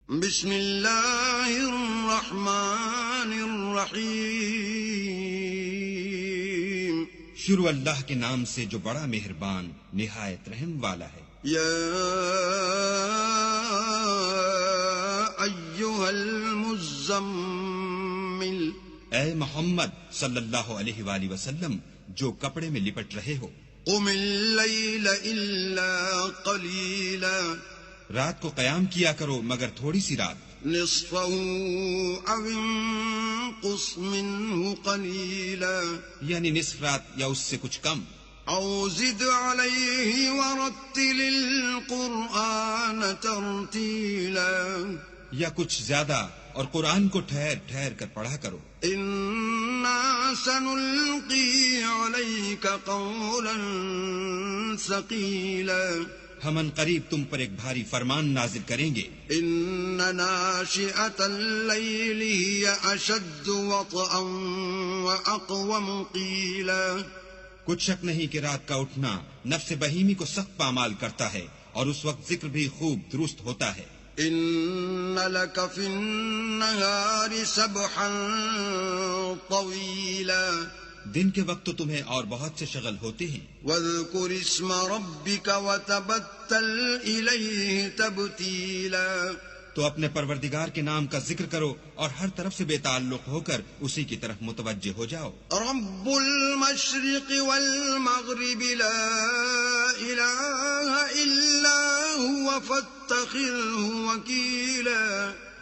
بسم اللہ الرحمن الرحیم، شروع اللہ کے نام سے جو بڑا مہربان نہایت رحم والا ہے۔ یا ایھا المزمل، اے محمد صلی اللہ علیہ وآلہ وسلم جو کپڑے میں لپٹ رہے ہو، قم اللیل الا قلیلا، رات کو قیام کیا کرو مگر تھوڑی سی رات، نصفہ او انقص منہ قلیلا، یعنی نصف رات یا اس سے کچھ کم، او زد علیہ ورتل القرآن ترتیلا، یا کچھ زیادہ اور قرآن کو ٹھہر ٹھہر کر پڑھا کرو۔ انا سنلقی علیک قولا ثقیلا، ہم ان قریب تم پر ایک بھاری فرمان نازل کریں گے۔ ان ناشئۃ اللیل ہی اشد وطئا واقوم قیلا، کچھ شک نہیں کہ رات کا اٹھنا نفس بہیمی کو سخت پامال کرتا ہے اور اس وقت ذکر بھی خوب درست ہوتا ہے۔ ان لک فی النہار سبحا طویلا، دن کے وقت تو تمہیں اور بہت سے شغل ہوتے ہیں۔ واذکر اسم ربک وتبتل الیہ تبتیلا، تو اپنے پروردگار کے نام کا ذکر کرو اور ہر طرف سے بے تعلق ہو کر اسی کی طرف متوجہ ہو جاؤ۔ رب المشرق والمغرب لا الہ الا هو فاتخذہ وکیلا،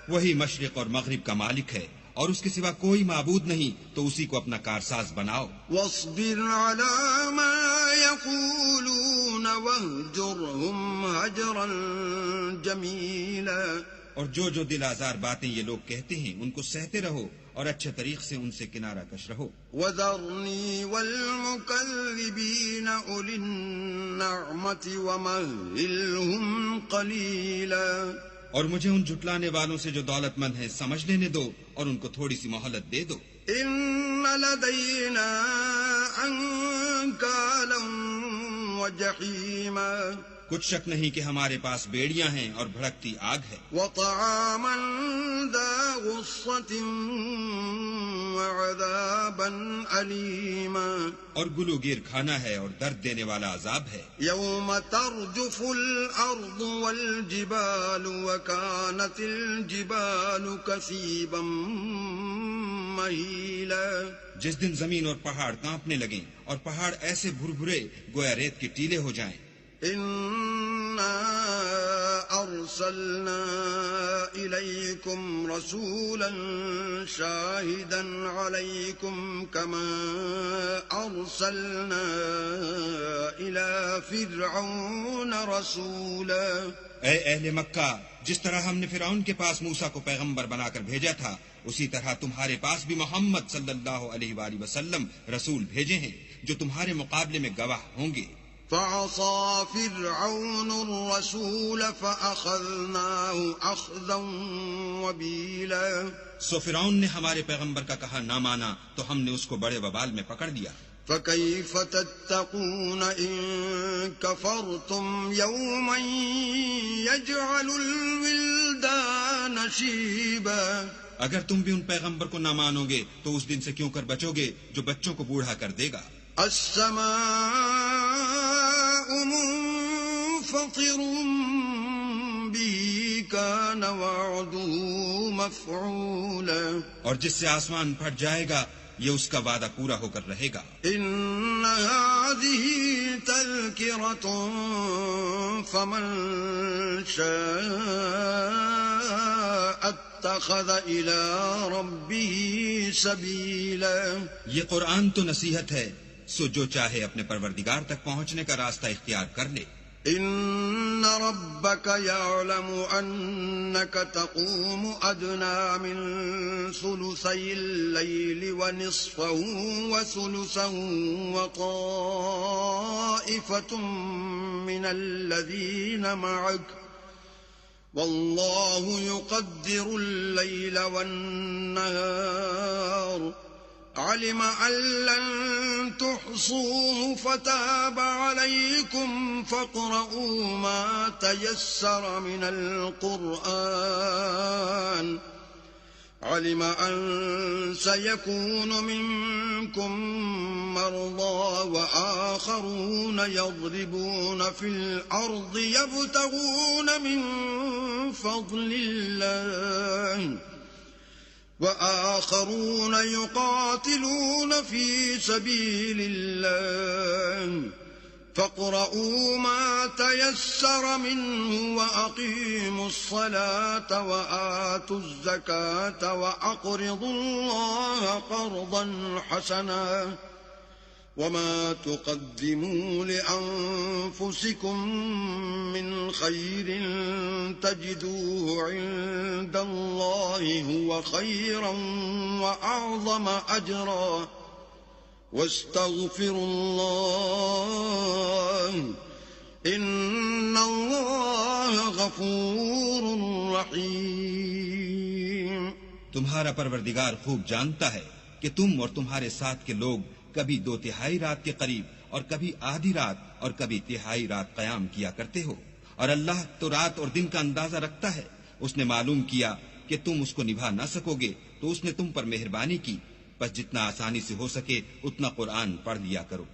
وہی مشرق اور مغرب کا مالک ہے اور اس کے سوا کوئی معبود نہیں، تو اسی کو اپنا کارساز بناؤ۔ واصبر على ما يقولون واهجرهم هجرا جمیلا، اور جو دل آزار باتیں یہ لوگ کہتے ہیں ان کو سہتے رہو اور اچھے طریق سے ان سے کنارہ کش رہو۔ وذرنی والمکذبین اولی النعمت ومہلہم قلیلا، اور مجھے ان جھٹلانے والوں سے جو دولت مند ہیں سمجھ لینے دو اور ان کو تھوڑی سی مہلت دے دو۔ ان لدینا انکالا وجحیما، کچھ شک نہیں کہ ہمارے پاس بیڑیاں ہیں اور بھڑکتی آگ ہے، وطعاما ذا غصة وعذابا علیما، اور گلوگیر کھانا ہے اور درد دینے والا عذاب ہے۔ یوم ترجف الارض والجبال وكانت الجبال کثیبا مہیلا، جس دن زمین اور پہاڑ کانپنے لگیں اور پہاڑ ایسے بھربھرے گویا ریت کے ٹیلے ہو جائیں۔ انا ارسلنا الیکم رسولا شاہدا علیکم کما ارسلنا الی فرعون رسولا، اے اہل مکہ، جس طرح ہم نے فرعون کے پاس موسیٰ کو پیغمبر بنا کر بھیجا تھا، اسی طرح تمہارے پاس بھی محمد صلی اللہ علیہ وآلہ وسلم رسول بھیجے ہیں جو تمہارے مقابلے میں گواہ ہوں گے۔ فعصى فرعون الرسول فأخذناه أخذا وبيلا، سو فرعون نے ہمارے پیغمبر کا کہا نہ مانا تو ہم نے اس کو بڑے وبال میں پکڑ لیا۔ فكيف تتقون إن كفرتم يوما يجعل الولدان شيبا، اگر تم بھی ان پیغمبر کو نہ مانو گے تو اس دن سے کیوں کر بچو گے جو بچوں کو بوڑھا کر دے گا۔ السماء منفطر به كان وعده مفعولا، اور جس سے آسمان پھٹ جائے گا یہ اس کا وعدہ پورا ہو کر رہے گا۔ ان هذه تذکرۃ فمن شاء اتخذ الى ربه سبیلا، یہ قرآن تو نصیحت ہے، سو جو چاہے اپنے پروردگار تک پہنچنے کا راستہ اختیار کر لے۔ ان ربک یعلم انک تقوم ادنی من ثلثی اللیل ونصفہ وثلثہ وطائفۃ من الذین معک، واللہ یقدر اللیل والنہار، علم أن لن تحصوه فتاب عليكم فاقرؤوا ما تيسر من القرآن علم أن سيكون منكم مرضى وآخرون يضربون في الأرض يبتغون من فضل الله وآخرون يقاتلون في سبيل الله فاقرؤوا ما تيسر منه وأقيموا الصلاة وآتوا الزكاة وأقرضوا الله قرضا حسنا وما تقدموا لأنفسكم من خير تجدوه عند الله هو خيرا وأعظم أجرا واستغفروا الله إن الله غفور رحيم. تمہارا پروردگار خوب جانتا ہے کہ تم اور تمہارے ساتھ کے لوگ کبھی 2/3 رات کے قریب اور کبھی آدھی رات اور کبھی 1/3 رات قیام کیا کرتے ہو، اور اللہ تو رات اور دن کا اندازہ رکھتا ہے. اس نے معلوم کیا کہ تم اس کو نبھا نہ سکو گے تو اس نے تم پر مہربانی کی، بس جتنا آسانی سے ہو سکے اتنا قرآن پڑھ لیا کرو.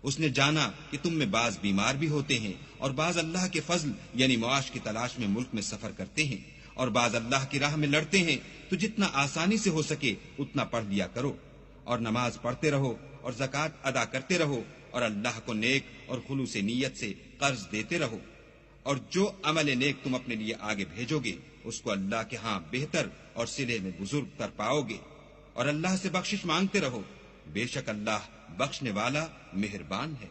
اس نے جانا کہ تم میں بعض بیمار بھی ہوتے ہیں اور بعض اللہ کے فضل یعنی معاش کی تلاش میں ملک میں سفر کرتے ہیں اور بعض اللہ کی راہ میں لڑتے ہیں، تو جتنا آسانی سے ہو سکے اتنا پڑھ لیا کرو اور نماز پڑھتے رہو اور زکوٰۃ ادا کرتے رہو اور اللہ کو نیک اور خلوص نیت سے قرض دیتے رہو، اور جو عمل نیک تم اپنے لیے آگے بھیجو گے اس کو اللہ کے ہاں بہتر اور صلے میں بزرگ تر پاؤ گے، اور اللہ سے بخشش مانگتے رہو، بے شک اللہ بخشنے والا مہربان ہے.